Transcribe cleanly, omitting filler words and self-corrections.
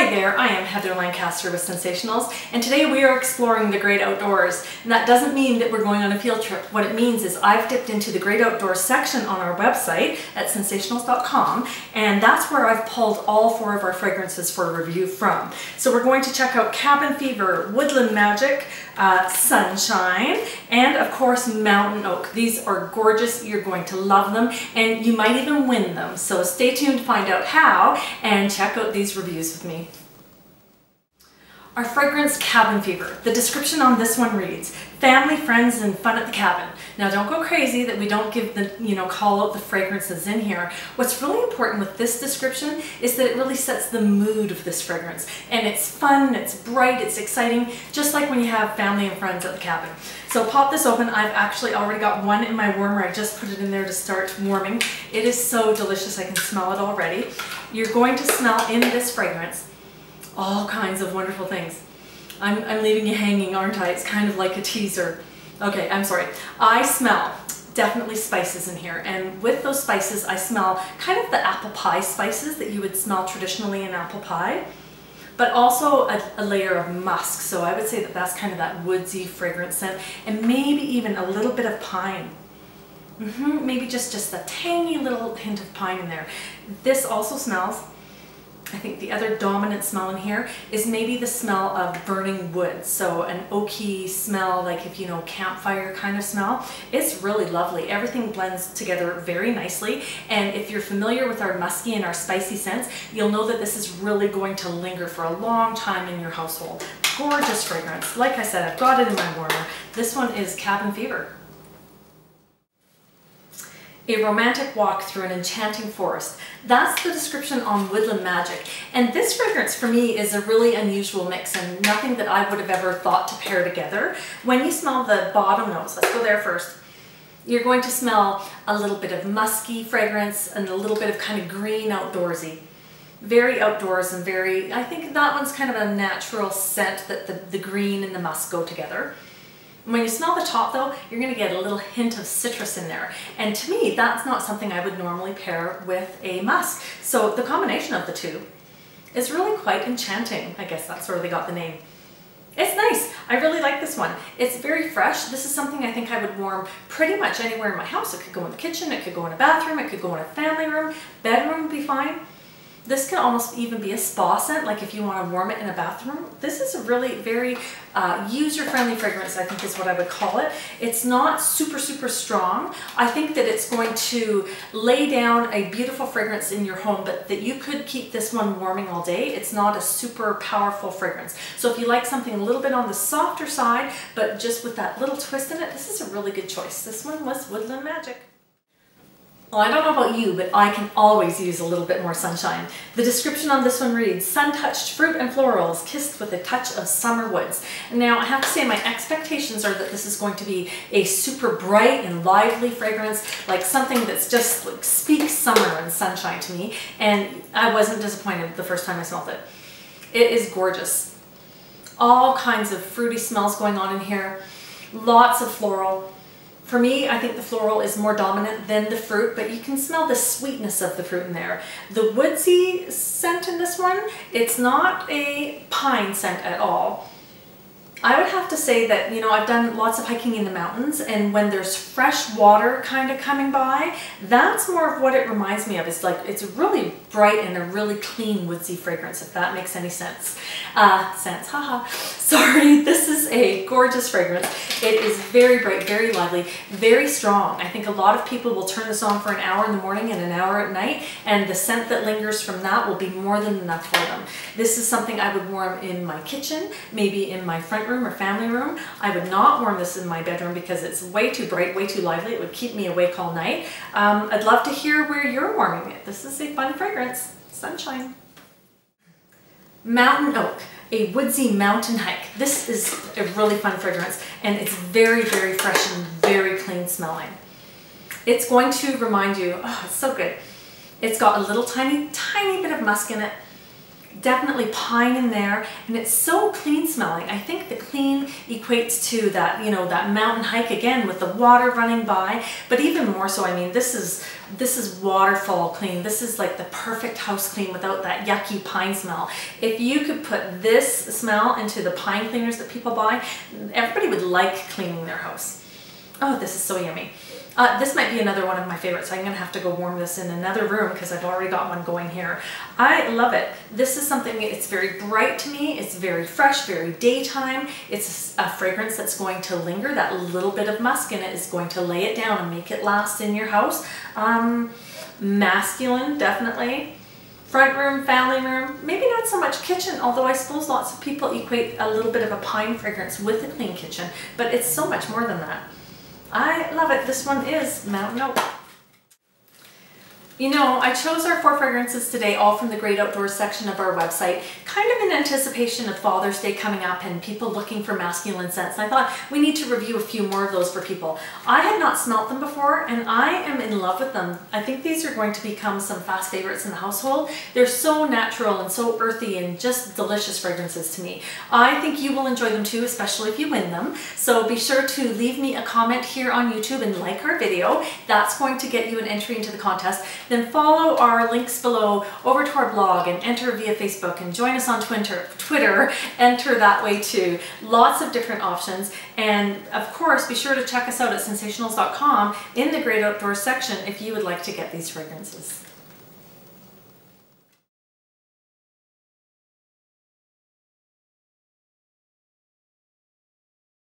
Hi there, I am Heather Lancaster with ScentSationals, and today we are exploring the great outdoors. And that doesn't mean that we're going on a field trip. What it means is I've dipped into the great outdoors section on our website at ScentSationals.com, and that's where I've pulled all 4 of our fragrances for a review from. So we're going to check out Cabin Fever, Woodland Magic, Sunshine, and of course Mountain Oak. These are gorgeous, you're going to love them, and you might even win them. So stay tuned to find out how, and check out these reviews with me. Our fragrance, Cabin Fever. The description on this one reads, family, friends, and fun at the cabin. Now don't go crazy that we don't give the, call out the fragrances in here. What's really important with this description is that it really sets the mood of this fragrance. And it's fun, it's bright, it's exciting, just like when you have family and friends at the cabin. So pop this open. I've actually already got one in my warmer. I just put it in there to start warming. It is so delicious, I can smell it already. You're going to smell in this fragrance all kinds of wonderful things. I'm leaving you hanging, aren't I? It's kind of like a teaser. Okay, I'm sorry. I smell definitely spices in here, and with those spices I smell kind of the apple pie spices that you would smell traditionally in apple pie, but also a layer of musk. So I would say that that's kind of that woodsy fragrance scent, and maybe even a little bit of pine. Maybe just a tiny little hint of pine in there. This also smells, I think the other dominant smell in here is maybe the smell of burning wood. So an oaky smell, like if you know, campfire kind of smell. It's really lovely. Everything blends together very nicely. And if you're familiar with our musky and our spicy scents, you'll know that this is really going to linger for a long time in your household. Gorgeous fragrance. Like I said, I've got it in my warmer. This one is Cabin Fever. A romantic walk through an enchanting forest. That's the description on Woodland Magic. And this fragrance for me is a really unusual mix and nothing that I would have ever thought to pair together. When you smell the bottom notes, let's go there first. You're going to smell a little bit of musky fragrance and a little bit of kind of green outdoorsy. Very outdoors and very, I think that one's kind of a natural scent that the green and the musk go together. When you smell the top though, you're going to get a little hint of citrus in there. And to me, that's not something I would normally pair with a musk. So the combination of the two is really quite enchanting. I guess that's where they got the name. It's nice. I really like this one. It's very fresh. This is something I think I would warm pretty much anywhere in my house. It could go in the kitchen, it could go in a bathroom, it could go in a family room, bedroom would be fine. This can almost even be a spa scent, like if you want to warm it in a bathroom. This is a really very user-friendly fragrance, I think is what I would call it. It's not super strong. I think that it's going to lay down a beautiful fragrance in your home, but that you could keep this one warming all day. It's not a super powerful fragrance. So if you like something a little bit on the softer side, but just with that little twist in it, this is a really good choice. This one was Woodland Magic. Well, I don't know about you, but I can always use a little bit more sunshine. The description on this one reads, sun-touched fruit and florals kissed with a touch of summer woods. Now, I have to say my expectations are that this is going to be a super bright and lively fragrance, like something that's just like speaks summer and sunshine to me, and I wasn't disappointed the first time I smelled it. It is gorgeous. All kinds of fruity smells going on in here, lots of floral. For me, I think the floral is more dominant than the fruit, but you can smell the sweetness of the fruit in there. The woodsy scent in this one, it's not a pine scent at all. I would have to say that, I've done lots of hiking in the mountains, and when there's fresh water kind of coming by, that's more of what it reminds me of. It's like, it's really bright and a really clean woodsy fragrance, if that makes any sense. Haha. Sorry, this is a gorgeous fragrance. It is very bright, very lively, very strong. I think a lot of people will turn this on for an hour in the morning and an hour at night, and the scent that lingers from that will be more than enough for them. This is something I would warm in my kitchen, maybe in my front room or family room. I would not warm this in my bedroom because it's way too bright, way too lively. It would keep me awake all night. I'd love to hear where you're warming it. This is a fun fragrance. Sunshine. Mountain Oak, a woodsy mountain hike. This is a really fun fragrance, and it's very fresh and very clean smelling. It's going to remind you, oh, it's so good. It's got a little tiny bit of musk in it. definitely pine in there, and it's so clean smelling. I think the clean equates to that, you know, that mountain hike again with the water running by, but even more so, I mean, this is waterfall clean. This is like the perfect house clean without that yucky pine smell. If you could put this smell into the pine cleaners that people buy, everybody would like cleaning their house. Oh, this is so yummy. This might be another one of my favorites. I'm going to have to go warm this in another room because I've already got one going here. I love it. This is something, it's very bright to me. It's very fresh, very daytime. It's a fragrance that's going to linger. That little bit of musk in it is going to lay it down and make it last in your house. Masculine, definitely. Front room, family room, maybe not so much kitchen, although I suppose lots of people equate a little bit of a pine fragrance with a clean kitchen, but it's so much more than that. I love it. This one is Mountain Oak. You know, I chose our 4 fragrances today, all from the Great Outdoors section of our website, kind of in anticipation of Father's Day coming up and people looking for masculine scents. And I thought we need to review a few more of those for people. I had not smelt them before, and I am in love with them. I think these are going to become some fast favorites in the household. They're so natural and so earthy and just delicious fragrances to me. I think you will enjoy them too, especially if you win them. So be sure to leave me a comment here on YouTube and like our video. That's going to get you an entry into the contest. Then follow our links below over to our blog and enter via Facebook and join us on Twitter, enter that way too. Lots of different options, and of course be sure to check us out at ScentSationals.com in the Great Outdoors section if you would like to get these fragrances.